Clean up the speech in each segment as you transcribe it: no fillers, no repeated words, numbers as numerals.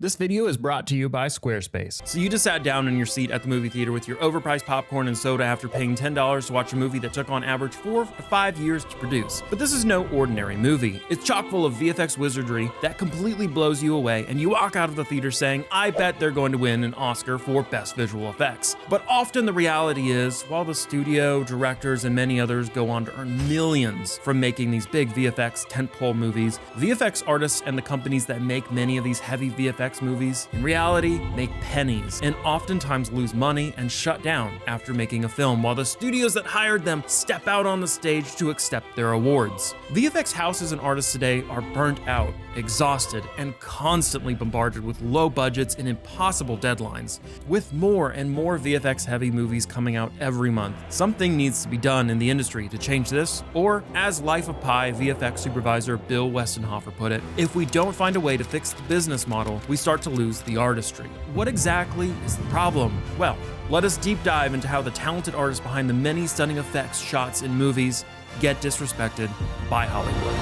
This video is brought to you by Squarespace. So you just sat down in your seat at the movie theater with your overpriced popcorn and soda after paying $10 to watch a movie that took on average 4 to 5 years to produce. But this is no ordinary movie. It's chock full of VFX wizardry that completely blows you away, and you walk out of the theater saying, I bet they're going to win an Oscar for Best Visual Effects. But often the reality is, while the studio, directors, and many others go on to earn millions from making these big VFX tentpole movies, VFX artists and the companies that make many of these heavy VFX movies, in reality, make pennies and oftentimes lose money and shut down after making a film, while the studios that hired them step out on the stage to accept their awards. VFX houses and artists today are burnt out, exhausted, and constantly bombarded with low budgets and impossible deadlines. With more and more VFX-heavy movies coming out every month, something needs to be done in the industry to change this, or, as Life of Pi VFX supervisor Bill Westenhofer put it, if we don't find a way to fix the business model, we start to lose the artistry. What exactly is the problem? Well, let us deep dive into how the talented artists behind the many stunning effects shots in movies get disrespected by Hollywood.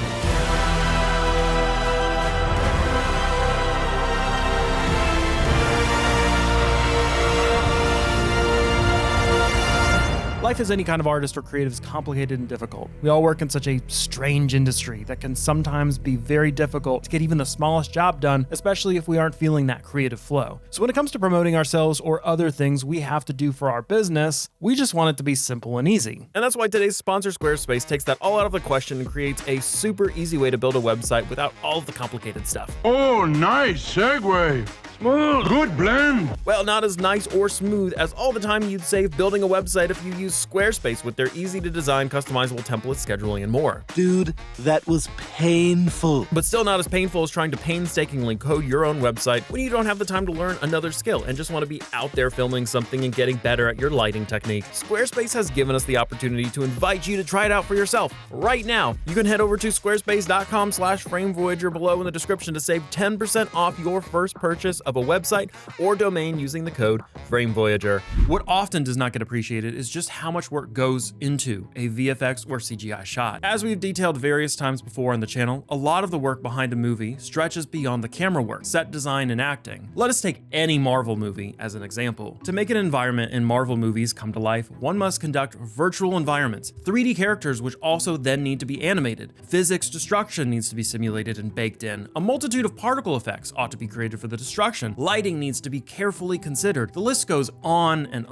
Life as any kind of artist or creative is complicated and difficult. We all work in such a strange industry that can sometimes be very difficult to get even the smallest job done, especially if we aren't feeling that creative flow. So when it comes to promoting ourselves or other things we have to do for our business, we just want it to be simple and easy. And that's why today's sponsor, Squarespace, takes that all out of the question and creates a super easy way to build a website without all of the complicated stuff. Oh, nice segue. Smooth. Good blend. Well, not as nice or smooth as all the time you'd save building a website if you use Squarespace with their easy-to-design, customizable templates, scheduling, and more. Dude, that was painful. But still not as painful as trying to painstakingly code your own website when you don't have the time to learn another skill and just want to be out there filming something and getting better at your lighting technique. Squarespace has given us the opportunity to invite you to try it out for yourself right now. You can head over to squarespace.com/framevoyager below in the description to save 10% off your first purchase of a website or domain using the code FrameVoyager. What often does not get appreciated is just how much work goes into a VFX or CGI shot. As we've detailed various times before on the channel, a lot of the work behind a movie stretches beyond the camera work, set design, and acting. Let us take any Marvel movie as an example. To make an environment in Marvel movies come to life, one must conduct virtual environments, 3D characters which also then need to be animated. Physics destruction needs to be simulated and baked in. A multitude of particle effects ought to be created for the destruction. Lighting needs to be carefully considered. The list goes on, and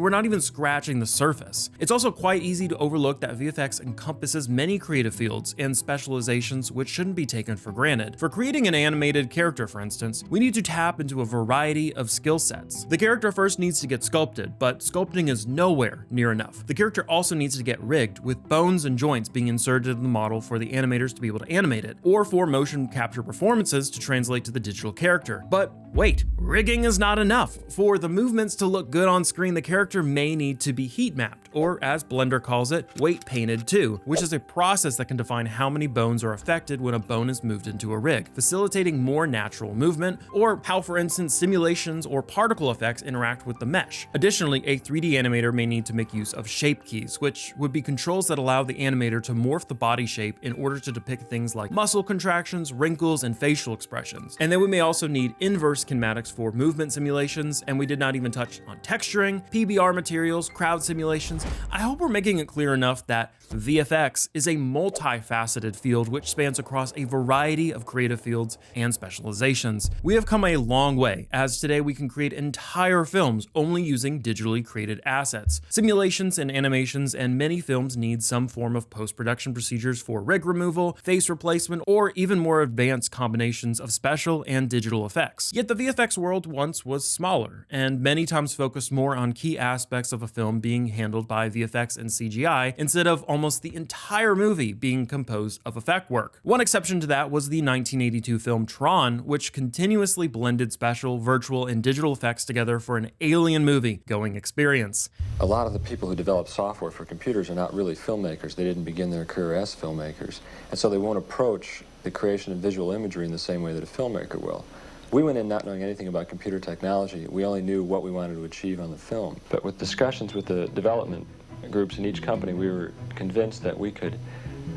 we're not even scratching the surface. It's also quite easy to overlook that VFX encompasses many creative fields and specializations which shouldn't be taken for granted. For creating an animated character, for instance, we need to tap into a variety of skill sets. The character first needs to get sculpted, but sculpting is nowhere near enough. The character also needs to get rigged, with bones and joints being inserted in the model for the animators to be able to animate it, or for motion capture performances to translate to the digital character. But wait, rigging is not enough. For the movements to look good on screen, the character may need to be heat mapped, or as Blender calls it, weight painted too, which is a process that can define how many bones are affected when a bone is moved into a rig, facilitating more natural movement, or how, for instance, simulations or particle effects interact with the mesh. Additionally, a 3D animator may need to make use of shape keys, which would be controls that allow the animator to morph the body shape in order to depict things like muscle contractions, wrinkles, and facial expressions. And then we may also need inverse kinematics for movement simulations, and we did not even touch on texturing, PBR materials, crowd simulations. I hope we're making it clear enough that VFX is a multifaceted field which spans across a variety of creative fields and specializations. We have come a long way, as today we can create entire films only using digitally created assets. Simulations and animations and many films need some form of post-production procedures for rig removal, face replacement, or even more advanced combinations of special and digital effects. Yet the VFX world once was smaller, and many times focused more on key aspects of a film being handled by VFX and CGI, instead of almost the entire movie being composed of effect work. One exception to that was the 1982 film Tron, which continuously blended special, virtual, and digital effects together for an alien movie-going experience. A lot of the people who develop software for computers are not really filmmakers. They didn't begin their career as filmmakers, and so they won't approach the creation of visual imagery in the same way that a filmmaker will. We went in not knowing anything about computer technology. We only knew what we wanted to achieve on the film. But with discussions with the development groups in each company, we were convinced that we could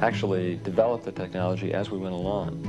actually develop the technology as we went along.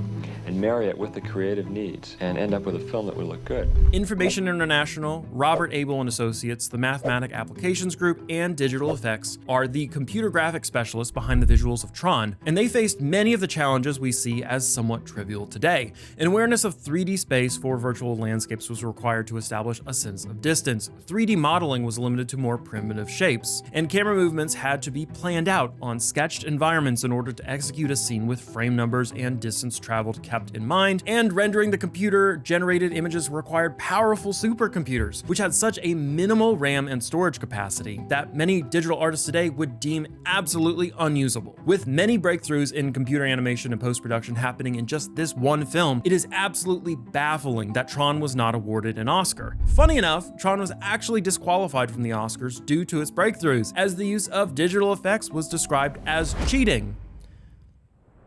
and marry it with the creative needs and end up with a film that would look good. Information International, Robert Abel and Associates, the Mathematic Applications Group, and Digital Effects are the computer graphics specialists behind the visuals of Tron, and they faced many of the challenges we see as somewhat trivial today. An awareness of 3D space for virtual landscapes was required to establish a sense of distance. 3D modeling was limited to more primitive shapes, and camera movements had to be planned out on sketched environments in order to execute a scene with frame numbers and distance traveled kept in mind, and rendering the computer-generated images required powerful supercomputers, which had such a minimal RAM and storage capacity that many digital artists today would deem absolutely unusable. With many breakthroughs in computer animation and post-production happening in just this one film, it is absolutely baffling that Tron was not awarded an Oscar. Funny enough, Tron was actually disqualified from the Oscars due to its breakthroughs, as the use of digital effects was described as cheating.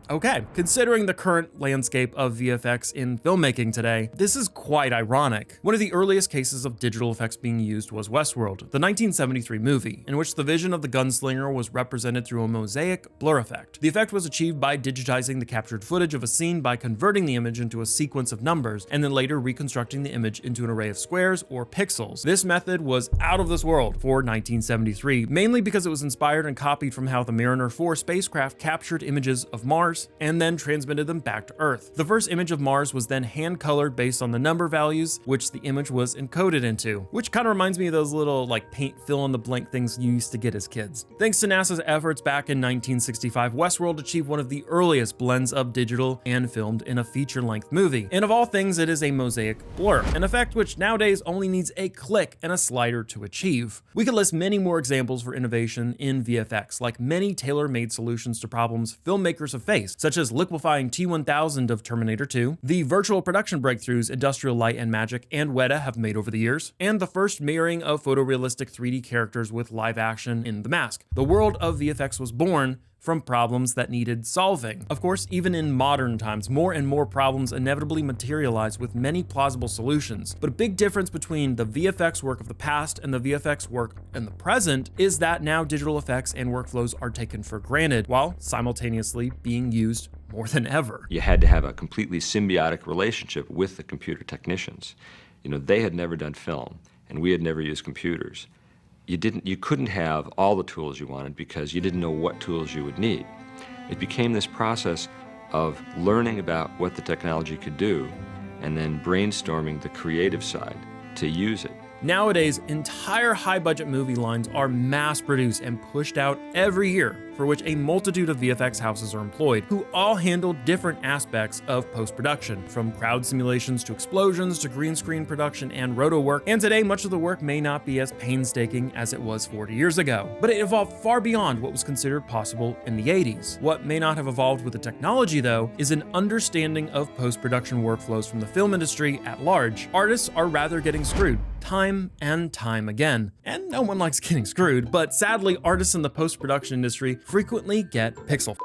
Okay, considering the current landscape of VFX in filmmaking today, this is quite ironic. One of the earliest cases of digital effects being used was Westworld, the 1973 movie, in which the vision of the gunslinger was represented through a mosaic blur effect. The effect was achieved by digitizing the captured footage of a scene by converting the image into a sequence of numbers, and then later reconstructing the image into an array of squares or pixels. This method was out of this world for 1973, mainly because it was inspired and copied from how the Mariner 4 spacecraft captured images of Mars and then transmitted them back to Earth. The first image of Mars was then hand-colored based on the number values which the image was encoded into, which kind of reminds me of those little like paint fill-in-the-blank things you used to get as kids. Thanks to NASA's efforts back in 1965, Westworld achieved one of the earliest blends of digital and filmed in a feature-length movie. And of all things, it is a mosaic blur, an effect which nowadays only needs a click and a slider to achieve. We could list many more examples for innovation in VFX, like many tailor-made solutions to problems filmmakers have faced, such as liquefying T-1000 of Terminator 2, the virtual production breakthroughs Industrial Light and Magic and Weta have made over the years, and the first mirroring of photorealistic 3D characters with live action in The Mask. The world of VFX was born from problems that needed solving. Of course, even in modern times, more and more problems inevitably materialize with many plausible solutions. But a big difference between the VFX work of the past and the VFX work in the present is that now digital effects and workflows are taken for granted, while simultaneously being used more than ever. You had to have a completely symbiotic relationship with the computer technicians. You know, they had never done film, and we had never used computers. You couldn't have all the tools you wanted because you didn't know what tools you would need. It became this process of learning about what the technology could do and then brainstorming the creative side to use it. Nowadays, entire high-budget movie lines are mass-produced and pushed out every year, for which a multitude of VFX houses are employed, who all handle different aspects of post-production, from crowd simulations to explosions to green screen production and roto work, and today much of the work may not be as painstaking as it was 40 years ago. But it evolved far beyond what was considered possible in the 80s. What may not have evolved with the technology, though, is an understanding of post-production workflows from the film industry at large. Artists are rather getting screwed, time and time again. And no one likes getting screwed, but sadly, artists in the post-production industry frequently get pixel.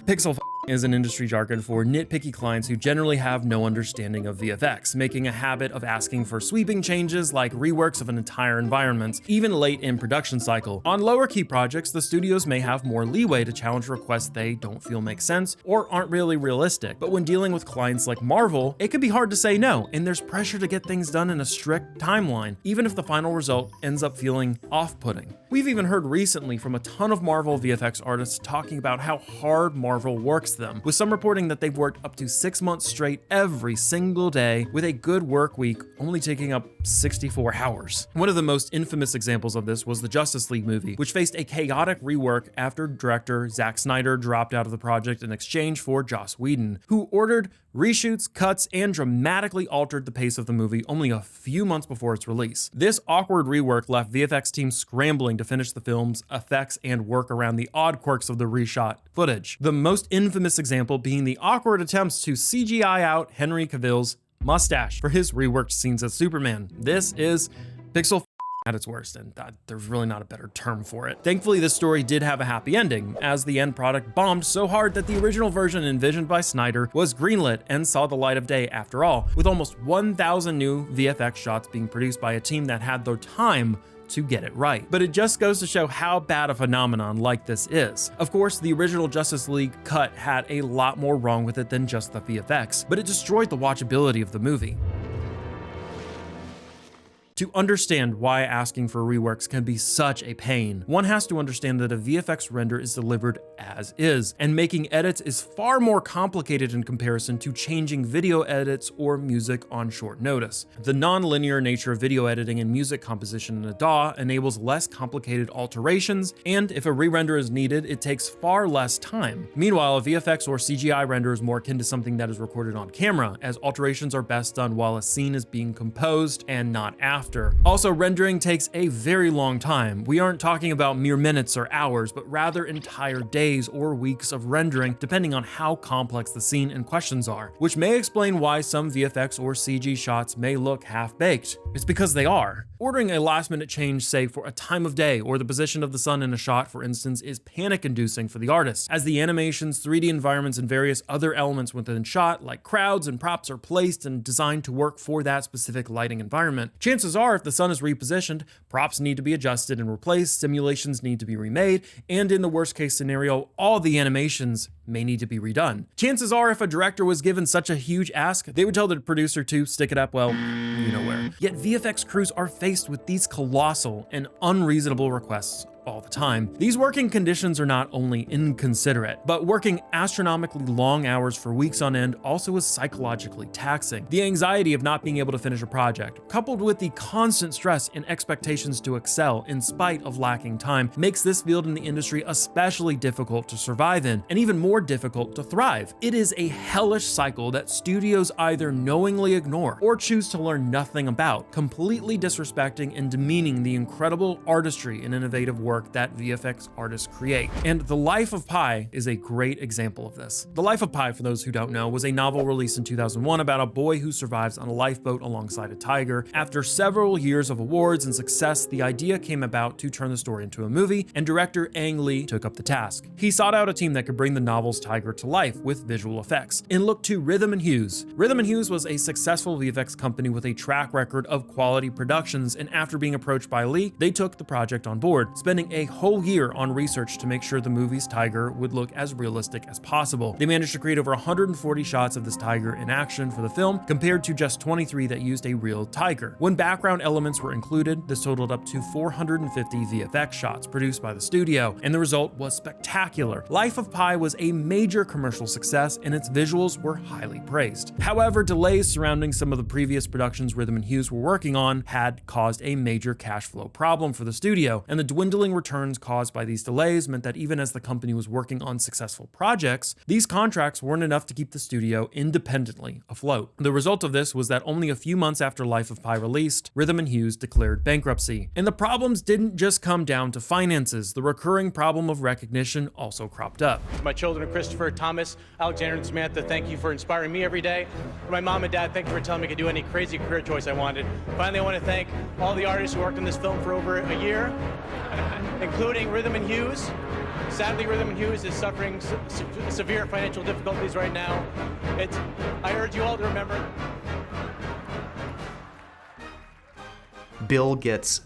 Pixel is an industry jargon for nitpicky clients who generally have no understanding of VFX, making a habit of asking for sweeping changes like reworks of an entire environment, even late in production cycle. On lower key projects, the studios may have more leeway to challenge requests they don't feel make sense or aren't really realistic. But when dealing with clients like Marvel, it can be hard to say no, and there's pressure to get things done in a strict timeline, even if the final result ends up feeling off-putting. We've even heard recently from a ton of Marvel VFX artists talking about how hard Marvel works them, with some reporting that they've worked up to 6 months straight every single day, with a good work week only taking up 64 hours. One of the most infamous examples of this was the Justice League movie, which faced a chaotic rework after director Zack Snyder dropped out of the project in exchange for Joss Whedon, who ordered reshoots, cuts, and dramatically altered the pace of the movie only a few months before its release. This awkward rework left VFX teams scrambling to finish the film's effects and work around the odd quirks of the reshot footage. The most infamous example being the awkward attempts to CGI out Henry Cavill's mustache for his reworked scenes as Superman. This is pixel at its worst, and there's really not a better term for it. Thankfully, this story did have a happy ending, as the end product bombed so hard that the original version envisioned by Snyder was greenlit and saw the light of day after all, with almost 1,000 new VFX shots being produced by a team that had the time to get it right. But it just goes to show how bad a phenomenon like this is. Of course, the original Justice League cut had a lot more wrong with it than just the VFX, but it destroyed the watchability of the movie. To understand why asking for reworks can be such a pain, one has to understand that a VFX render is delivered as is, and making edits is far more complicated in comparison to changing video edits or music on short notice. The non-linear nature of video editing and music composition in a DAW enables less complicated alterations, and if a re-render is needed, it takes far less time. Meanwhile, a VFX or CGI render is more akin to something that is recorded on camera, as alterations are best done while a scene is being composed and not after. Also, rendering takes a very long time. We aren't talking about mere minutes or hours, but rather entire days or weeks of rendering, depending on how complex the scene and questions are, which may explain why some VFX or CG shots may look half-baked. It's because they are. Ordering a last-minute change, say for a time of day or the position of the sun in a shot, for instance, is panic-inducing for the artist, as the animations, 3D environments, and various other elements within shot, like crowds and props, are placed and designed to work for that specific lighting environment. Chances are, if the sun is repositioned, props need to be adjusted and replaced, simulations need to be remade, and in the worst-case scenario, all the animations may need to be redone. Chances are, if a director was given such a huge ask, they would tell the producer to stick it up, well, you know where. Yet VFX crews are faced with these colossal and unreasonable requests all the time. These working conditions are not only inconsiderate, but working astronomically long hours for weeks on end also is psychologically taxing. The anxiety of not being able to finish a project, coupled with the constant stress and expectations to excel in spite of lacking time, makes this field in the industry especially difficult to survive in, and even more difficult to thrive. It is a hellish cycle that studios either knowingly ignore or choose to learn nothing about, completely disrespecting and demeaning the incredible artistry and innovative work that VFX artists create. And The Life of Pi is a great example of this. The Life of Pi, for those who don't know, was a novel released in 2001 about a boy who survives on a lifeboat alongside a tiger. After several years of awards and success, the idea came about to turn the story into a movie, and director Ang Lee took up the task. He sought out a team that could bring the novel's tiger to life with visual effects, and looked to Ryhthm and Hues. Ryhthm and Hues was a successful VFX company with a track record of quality productions, and after being approached by Lee, they took the project on board, spending a whole year on research to make sure the movie's tiger would look as realistic as possible. They managed to create over 140 shots of this tiger in action for the film, compared to just 23 that used a real tiger. When background elements were included, this totaled up to 450 VFX shots produced by the studio, and the result was spectacular. Life of Pi was a major commercial success, and its visuals were highly praised. However, delays surrounding some of the previous productions Ryhthm and Hues were working on had caused a major cash flow problem for the studio, and the dwindling returns caused by these delays meant that even as the company was working on successful projects, these contracts weren't enough to keep the studio independently afloat. The result of this was that only a few months after Life of Pi released, Ryhthm and Hues declared bankruptcy. And the problems didn't just come down to finances. The recurring problem of recognition also cropped up. My children, Christopher, Thomas, Alexander, and Samantha, thank you for inspiring me every day. For my mom and dad, thank you for telling me I could do any crazy career choice I wanted. Finally, I want to thank all the artists who worked on this film for over a year, including Ryhthm and Hues. Sadly, Ryhthm and Hues is suffering severe financial difficulties right now. I urge you all to remember. Bill gets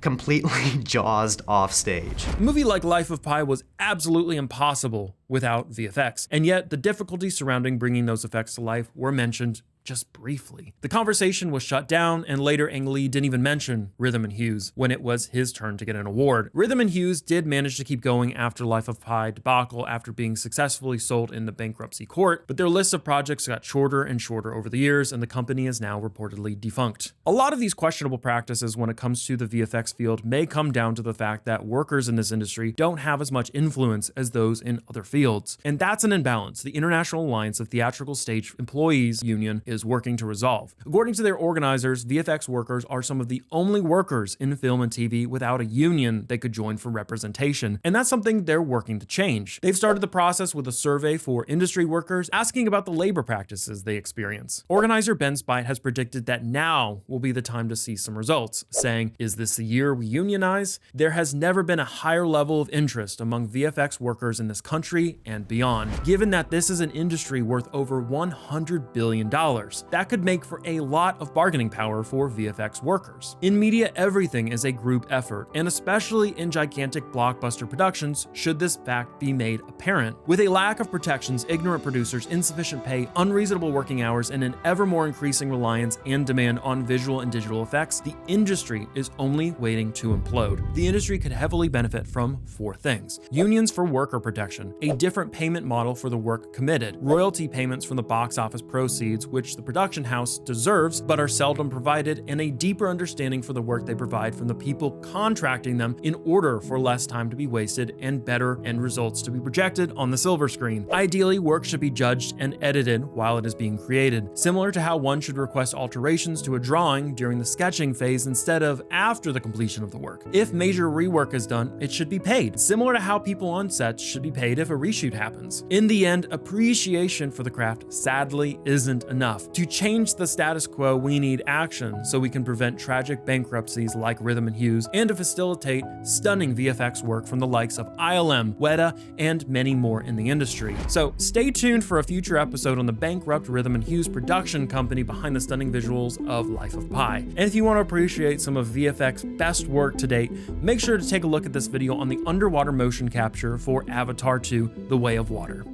completely jawsed off stage. A movie like Life of Pi was absolutely impossible without VFX, and yet the difficulties surrounding bringing those effects to life were mentioned just briefly. The conversation was shut down, and later Ang Lee didn't even mention Ryhthm and Hues when it was his turn to get an award. Ryhthm and Hues did manage to keep going after Life of Pi debacle after being successfully sold in the bankruptcy court, but their list of projects got shorter and shorter over the years, and the company is now reportedly defunct. A lot of these questionable practices when it comes to the VFX field may come down to the fact that workers in this industry don't have as much influence as those in other fields, and that's an imbalance the International Alliance of Theatrical Stage Employees Union is working to resolve. According to their organizers, VFX workers are some of the only workers in film and TV without a union they could join for representation, and that's something they're working to change. They've started the process with a survey for industry workers asking about the labor practices they experience. Organizer Ben Spite has predicted that now will be the time to see some results, saying, "Is this the year we unionize? There has never been a higher level of interest among VFX workers in this country and beyond, given that this is an industry worth over $100 billion. theirs. That could make for a lot of bargaining power for VFX workers. In media, everything is a group effort, and especially in gigantic blockbuster productions, should this fact be made apparent. With a lack of protections, ignorant producers, insufficient pay, unreasonable working hours, and an ever more increasing reliance and demand on visual and digital effects, the industry is only waiting to implode. The industry could heavily benefit from 4 things: unions for worker protection, a different payment model for the work committed, royalty payments from the box office proceeds, which the production house deserves but are seldom provided, and a deeper understanding for the work they provide from the people contracting them in order for less time to be wasted and better end results to be projected on the silver screen. Ideally, work should be judged and edited while it is being created, similar to how one should request alterations to a drawing during the sketching phase instead of after the completion of the work. If major rework is done, it should be paid, similar to how people on sets should be paid if a reshoot happens. In the end, appreciation for the craft sadly isn't enough. To change the status quo, we need action so we can prevent tragic bankruptcies like Ryhthm and Hues, and to facilitate stunning VFX work from the likes of ILM, Weta, and many more in the industry. So stay tuned for a future episode on the bankrupt Ryhthm and Hues production company behind the stunning visuals of Life of Pi. And if you want to appreciate some of VFX's best work to date, make sure to take a look at this video on the underwater motion capture for Avatar 2: The Way of Water.